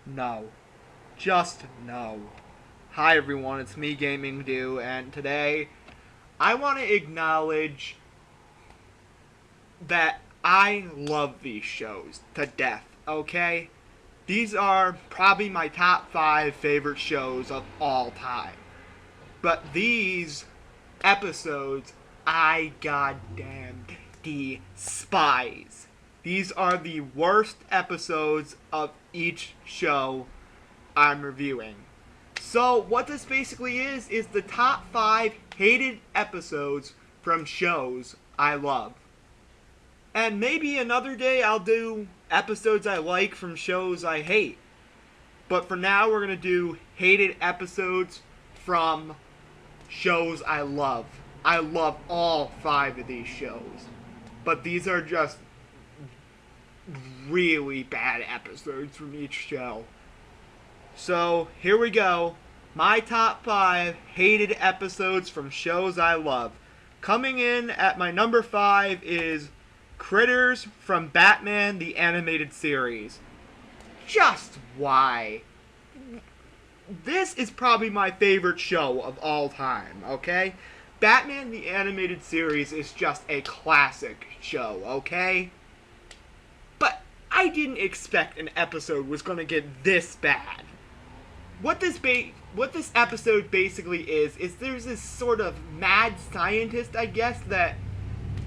No. Just no. Hi everyone, it's me Gaming Do, and today I want to acknowledge that I love these shows to death, okay? These are probably my top 5 favorite shows of all time. But these episodes I goddamn despise. These are the worst episodes of each show I'm reviewing. So, what this basically is the top 5 hated episodes from shows I love. And maybe another day I'll do episodes I like from shows I hate. But for now, we're going to do hated episodes from shows I love. I love all 5 of these shows. But these are just really bad episodes from each show. So, here we go. My top 5 hated episodes from shows I love. Coming in at my number 5 is Critters from Batman the Animated Series. Just why? This is probably my favorite show of all time, okay? Batman the Animated Series is just a classic show, okay? But I didn't expect an episode was going to get this bad. What this episode basically is there's this sort of mad scientist, I guess, that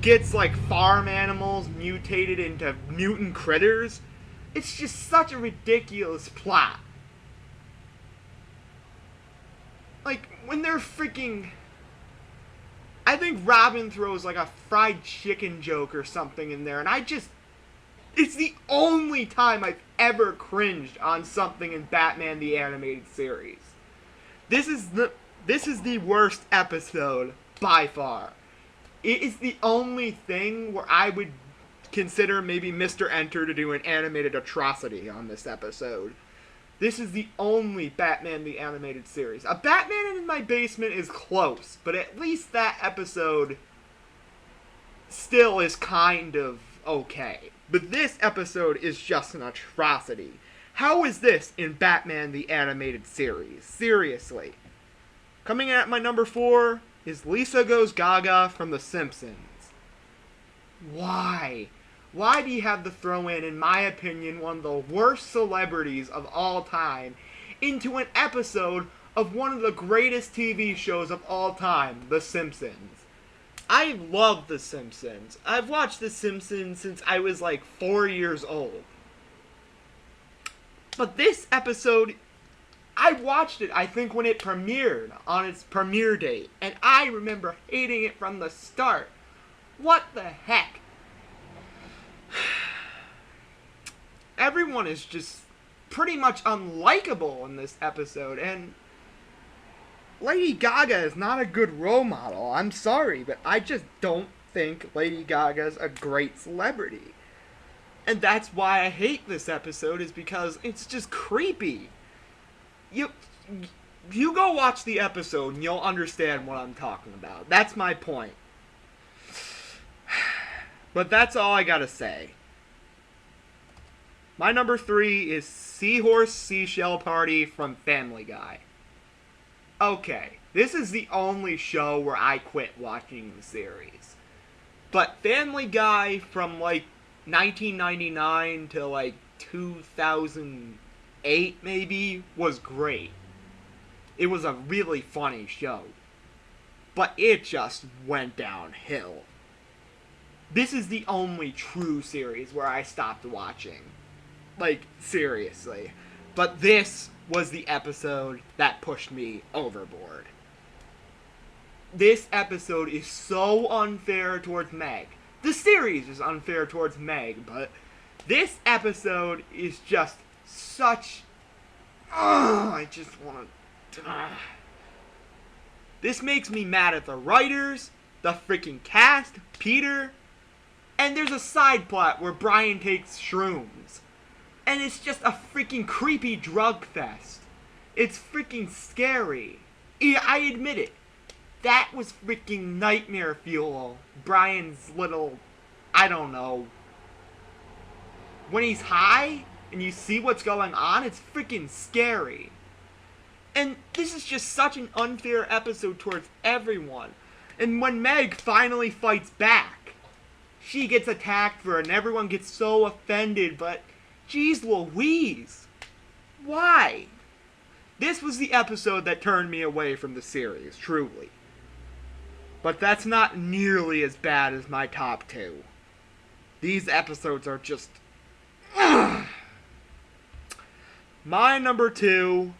gets like farm animals mutated into mutant critters. It's just such a ridiculous plot. Like, when they're freaking... I think Robin throws like a fried chicken joke or something in there, and it's the only time I've ever cringed on something in Batman the Animated Series. This is the worst episode by far. It is the only thing where I would consider maybe Mr. Enter to do an animated atrocity on this episode. This is the only Batman the Animated Series. A Batman in My Basement is close, but at least that episode still is kind of okay. But this episode is just an atrocity. How is this in Batman the Animated Series? Seriously. Coming in at my number 4 is Lisa Goes Gaga from The Simpsons. Why? Why do you have to throw in my opinion, one of the worst celebrities of all time into an episode of one of the greatest TV shows of all time, The Simpsons? I love The Simpsons. I've watched The Simpsons since I was like 4 years old. But this episode, I watched it, I think, when it premiered on its premiere date. And I remember hating it from the start. What the heck? Everyone is just pretty much unlikable in this episode, and Lady Gaga is not a good role model. I'm sorry, but I just don't think Lady Gaga's a great celebrity. And that's why I hate this episode, is because it's just creepy. You go watch the episode and you'll understand what I'm talking about. That's my point. But that's all I gotta say. My number 3 is Seahorse Seashell Party from Family Guy. Okay, this is the only show where I quit watching the series. But Family Guy from like 1999 to like 2008 maybe was great. It was a really funny show. But it just went downhill. This is the only true series where I stopped watching. Like, seriously. But this was the episode that pushed me overboard. This episode is so unfair towards Meg. The series is unfair towards Meg, but this episode is just such... I just want to... This makes me mad at the writers, the freaking cast, Peter, and there's a side plot where Brian takes shrooms. And it's just a freaking creepy drug fest. It's freaking scary. Yeah, I admit it. That was freaking nightmare fuel. Brian's little, I don't know. When he's high, and you see what's going on, it's freaking scary. And this is just such an unfair episode towards everyone. And when Meg finally fights back, she gets attacked for it, and everyone gets so offended, but geez Louise, why? This was the episode that turned me away from the series, truly. But that's not nearly as bad as my top two. These episodes are just... My number 2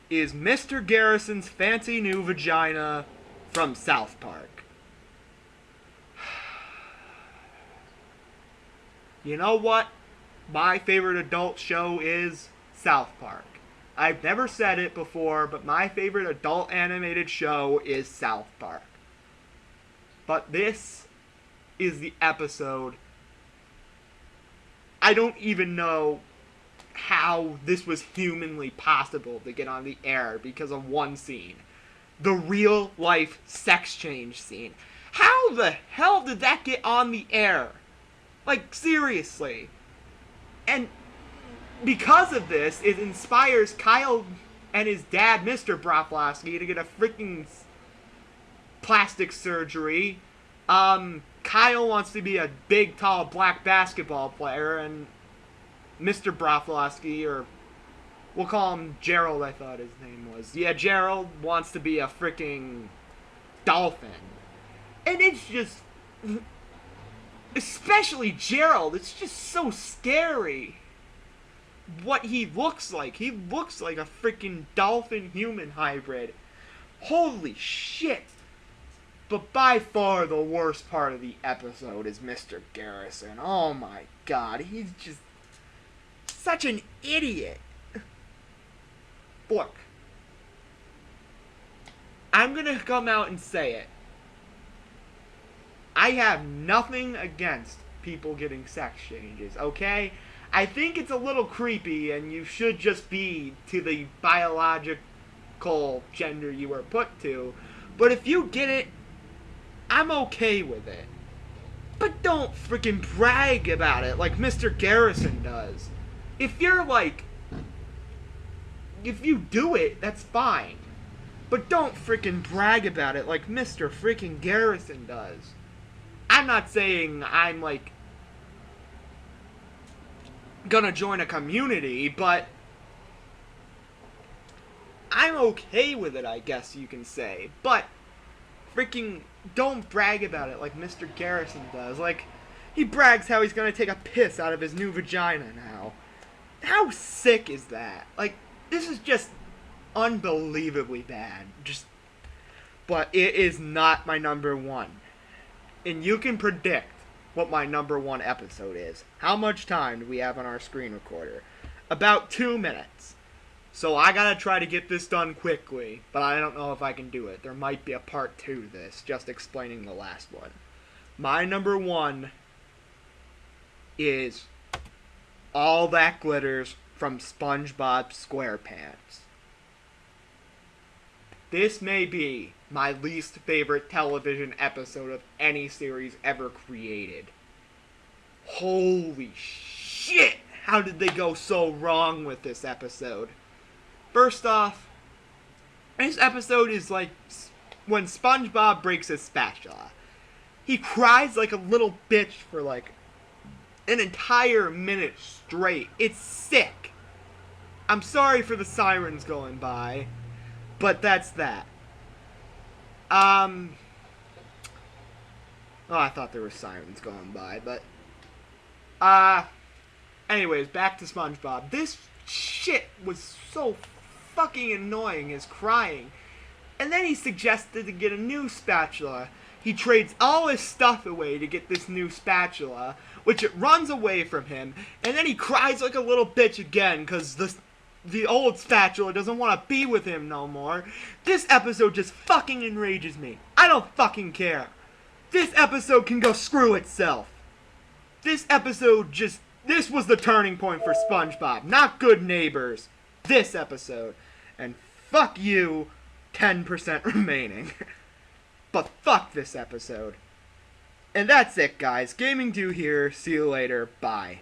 is Mr. Garrison's fancy new vagina from South Park. You know what? My favorite adult show is South Park. I've never said it before, but my favorite adult animated show is South Park. But this is the episode. I don't even know how this was humanly possible to get on the air because of one scene. The real life sex change scene. How the hell did that get on the air? Like, seriously. And because of this, it inspires Kyle and his dad, Mr. Broflovsky, to get a freaking plastic surgery. Kyle wants to be a big, tall, black basketball player, and Mr. Broflovsky, or we'll call him Gerald, I thought his name was. Yeah, Gerald wants to be a freaking dolphin. And it's just... Especially Gerald, it's just so scary what he looks like. He looks like a freaking dolphin-human hybrid. Holy shit. But by far the worst part of the episode is Mr. Garrison. Oh my god, he's just such an idiot. Look, I'm gonna come out and say it. I have nothing against people getting sex changes, okay? I think it's a little creepy, and you should just be to the biological gender you were put to. But if you get it, I'm okay with it. But don't freaking brag about it like Mr. Garrison does. If you're like... If you do it, that's fine. But don't freaking brag about it like Mr. freaking Garrison does. I'm not saying I'm like gonna join a community, but I'm okay with it, I guess you can say. But freaking don't brag about it like Mr. Garrison does. Like, he brags how he's gonna take a piss out of his new vagina now. How sick is that? Like, this is just unbelievably bad. But it is not my number 1. And you can predict what my number 1 episode is. How much time do we have on our screen recorder? About 2 minutes. So I gotta try to get this done quickly, but I don't know if I can do it. There might be a part 2 to this, just explaining the last one. My number 1 is All That Glitters from SpongeBob SquarePants. This may be my least favorite television episode of any series ever created. Holy shit! How did they go so wrong with this episode? First off, this episode is like when SpongeBob breaks his spatula. He cries like a little bitch for like an entire minute straight. It's sick. I'm sorry for the sirens going by, but that's that. Oh, I thought there were sirens going by, but... Anyways, back to SpongeBob. This shit was so fucking annoying, his crying. And then he suggested to get a new spatula. He trades all his stuff away to get this new spatula, which it runs away from him. And then he cries like a little bitch again, because the old spatula doesn't want to be with him no more. This episode just fucking enrages me. I don't fucking care. This episode can go screw itself. This episode just... This was the turning point for SpongeBob. Not Good Neighbors. This episode. And fuck you, 10% remaining. But fuck this episode. And that's it, guys. Gaming Do here. See you later. Bye.